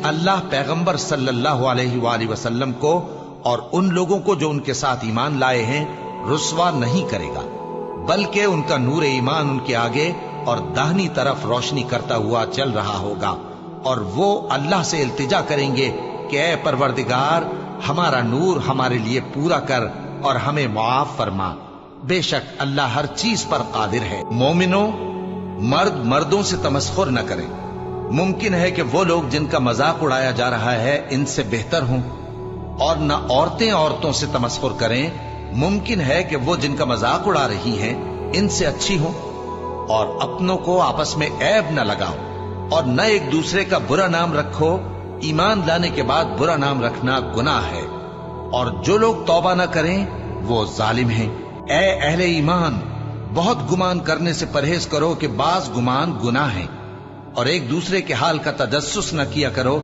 اللہ پیغمبر صلی اللہ علیہ وآلہ وسلم کو اور ان لوگوں کو جو ان کے ساتھ ایمان لائے ہیں رسوا نہیں کرے گا، بلکہ ان کا نور ایمان ان کے آگے اور داہنی طرف روشنی کرتا ہوا چل رہا ہوگا، اور وہ اللہ سے التجا کریں گے کہ اے پروردگار ہمارا نور ہمارے لیے پورا کر اور ہمیں معاف فرما، بے شک اللہ ہر چیز پر قادر ہے۔ مومنوں، مرد مردوں سے تمسخر نہ کریں۔ ممکن ہے کہ وہ لوگ جن کا مذاق اڑایا جا رہا ہے ان سے بہتر ہوں، اور نہ عورتیں عورتوں سے تمسخر کریں۔ ممکن ہے کہ وہ جن کا مذاق اڑا رہی ہیں ان سے اچھی ہوں، اور اپنوں کو آپس میں عیب نہ لگاؤ، اور نہ ایک دوسرے کا برا نام رکھو۔ ایمان لانے کے بعد برا نام رکھنا گناہ ہے، اور جو لوگ توبہ نہ کریں وہ ظالم ہیں۔ اے اہل ایمان، بہت گمان کرنے سے پرہیز کرو کہ بعض گمان گناہ ہیں، اور ایک دوسرے کے حال کا تجسس نہ کیا کرو